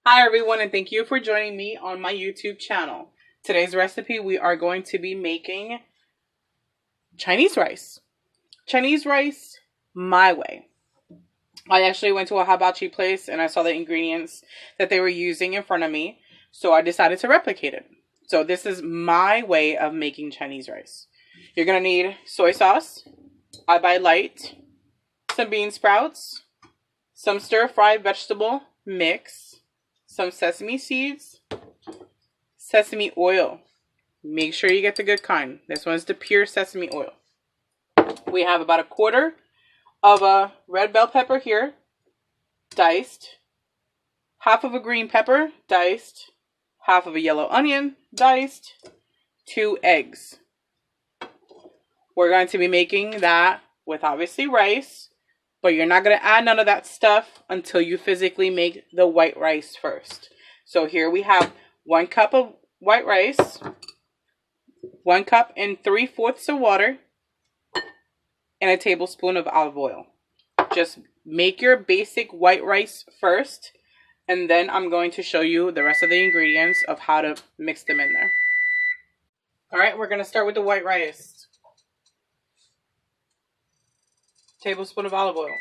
Hi everyone, and thank you for joining me on my YouTube channel. Today's recipe, we are going to be making Chinese rice. Chinese rice my way. I actually went to a hibachi place and I saw the ingredients that they were using in front of me, so I decided to replicate it. So this is my way of making Chinese rice. You're going to need soy sauce, I buy light, some bean sprouts, some stir-fried vegetable mix, some sesame seeds, sesame oil. Make sure you get the good kind. This one's the pure sesame oil. We have about a quarter of a red bell pepper here, diced. Half of a green pepper, diced. Half of a yellow onion, diced. 2 eggs. We're going to be making that with obviously rice, but you're not going to add none of that stuff until you physically make the white rice first. So here we have 1 cup of white rice, 1 cup and 3/4 of water, and a tablespoon of olive oil. Just make your basic white rice first, and then I'm going to show you the rest of the ingredients of how to mix them in there. Alright, we're going to start with the white rice. Tablespoon of olive oil.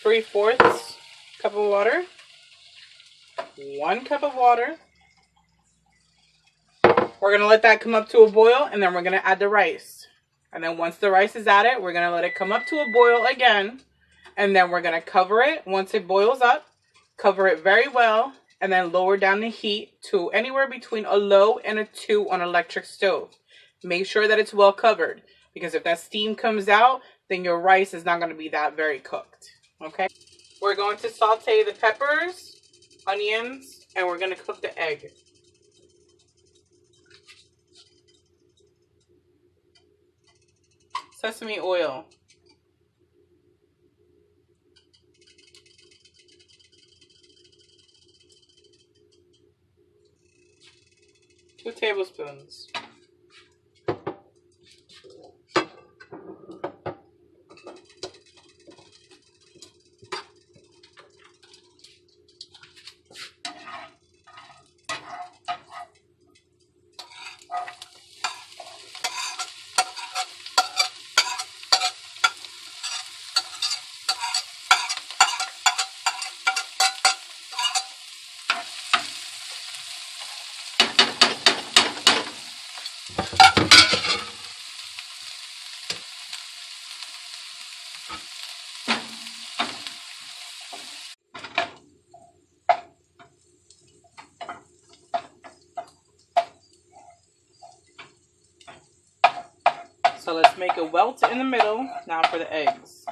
Three-fourths cup of water. 1 cup of water. We're going to let that come up to a boil, and then we're going to add the rice. And then once the rice is added, we're going to let it come up to a boil again. And then we're going to cover it. Once it boils up, cover it very well, and then lower down the heat to anywhere between a low and a 2 on an electric stove. Make sure that it's well covered, because if that steam comes out, then your rice is not going to be that very cooked. Okay? We're going to saute the peppers, onions, and we're going to cook the egg. Sesame oil. Two tablespoons. So let's make a welt in the middle. Now for the eggs.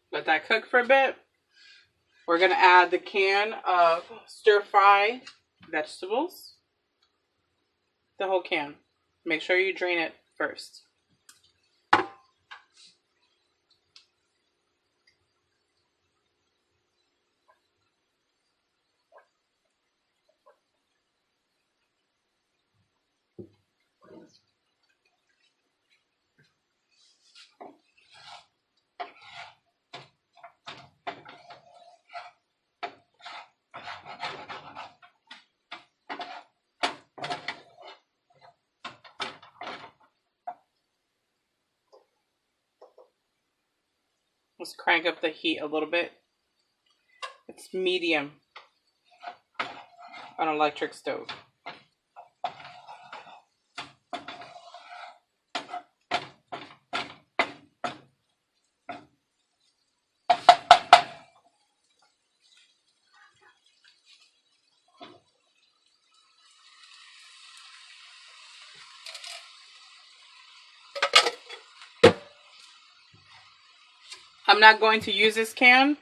Let that cook for a bit. We're going to add the can of stir-fry vegetables. The whole can. Make sure you drain it first. Let's crank up the heat a little bit. It's medium on an electric stove. I'm not going to use this can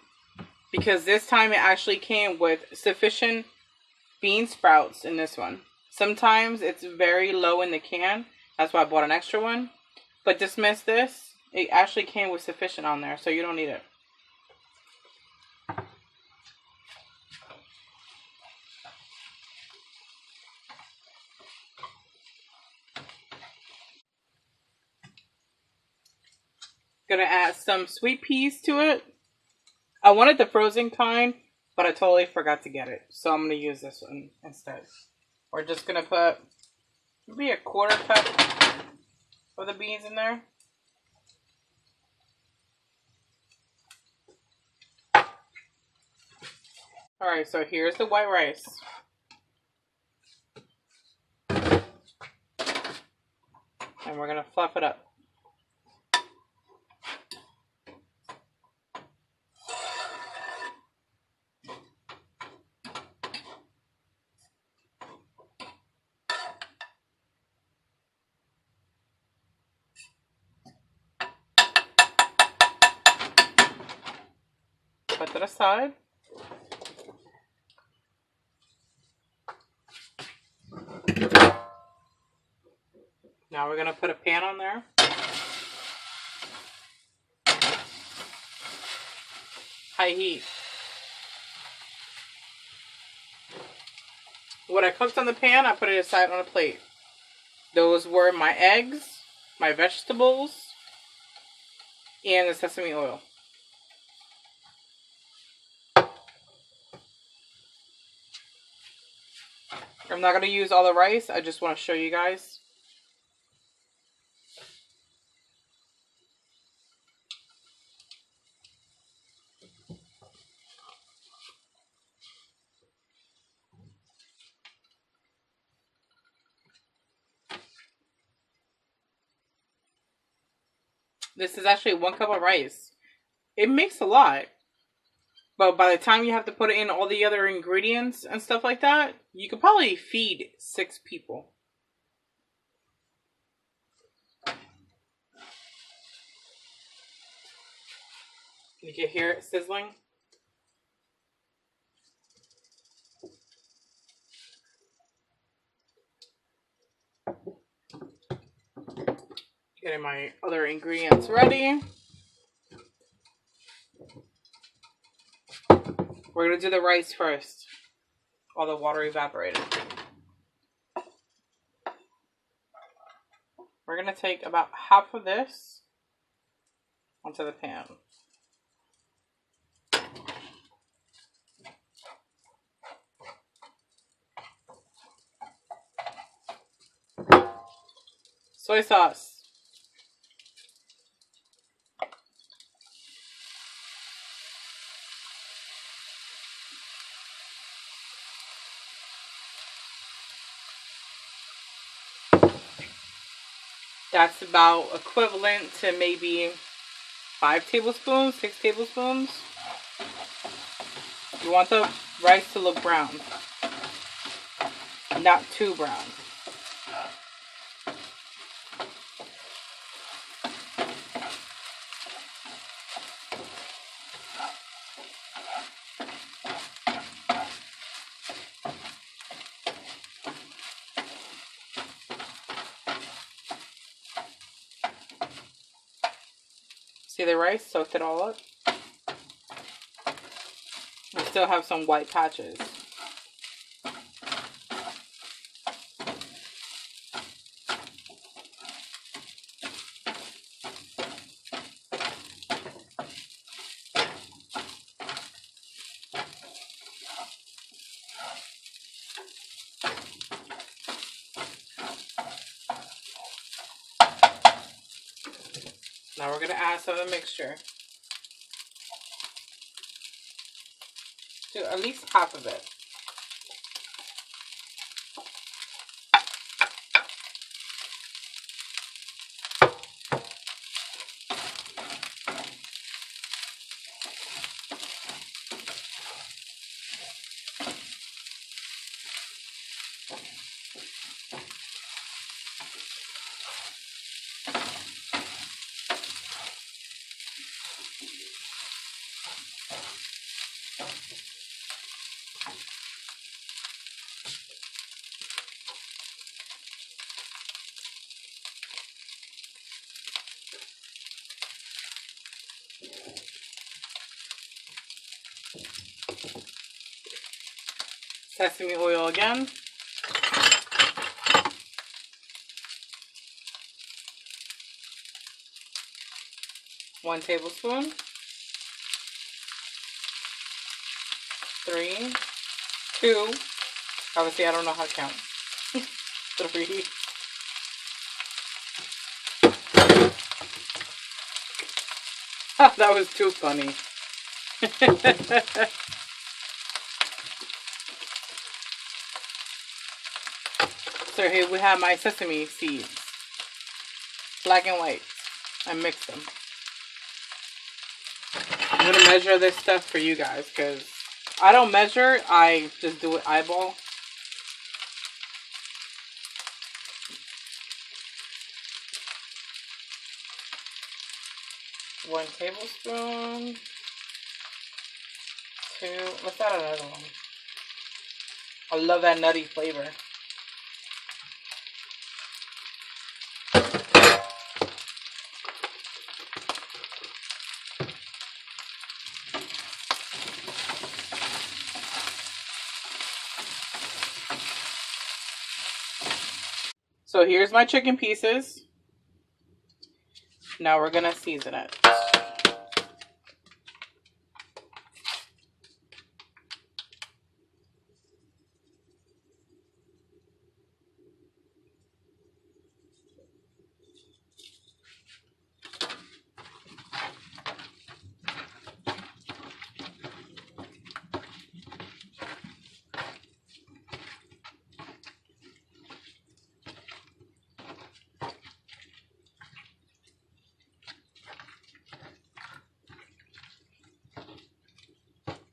because this time it actually came with sufficient bean sprouts in this one. Sometimes it's very low in the can. That's why I bought an extra one. But dismiss this. It actually came with sufficient on there, so you don't need it. Gonna add some sweet peas to it. I wanted the frozen kind, but I totally forgot to get it. So I'm gonna use this one instead. We're just gonna put maybe a quarter cup of the beans in there. Alright, so here's the white rice. And we're gonna fluff it up. Put that aside. Now we're going to put a pan on there. High heat. What I cooked on the pan, I put it aside on a plate. Those were my eggs, my vegetables, and the sesame oil. I'm not going to use all the rice. I just want to show you guys. This is actually 1 cup of rice. It makes a lot. But by the time you have to put in all the other ingredients and stuff like that, you could probably feed 6 people. You can hear it sizzling. Getting my other ingredients ready. We're going to do the rice first. All the water evaporated. We're going to take about half of this onto the pan. Soy sauce. That's about equivalent to maybe 5 tablespoons, 6 tablespoons. You want the rice to look brown, not too brown. See the rice soaked it all up? We still have some white patches. Now we're going to add some of the mixture. to at least half of it. Sesame oil again. One tablespoon. 3, 2. Obviously, I don't know how to count. 3. That was too funny. So here we have my sesame seeds, black and white. I mix them. I'm gonna measure this stuff for you guys because I don't measure, I just do it eyeball. One tablespoon. 2. Let's add another one. I love that nutty flavor. So here's my chicken pieces. Now we're gonna season it.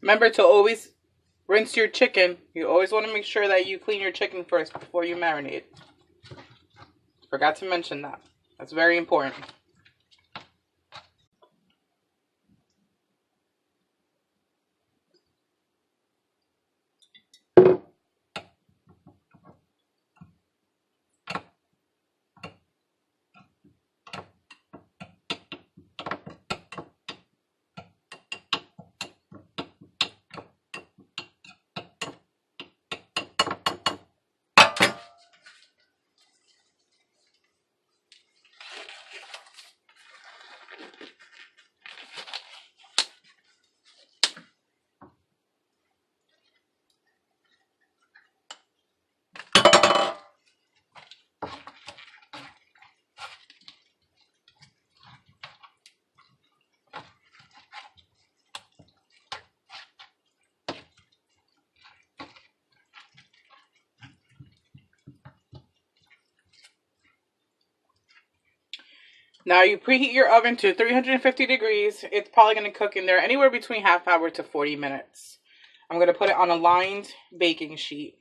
Remember to always rinse your chicken. You always want to make sure that you clean your chicken first before you marinate. Forgot to mention that. That's very important. Now you preheat your oven to 350 degrees. It's probably going to cook in there anywhere between half hour to 40 minutes. I'm going to put it on a lined baking sheet.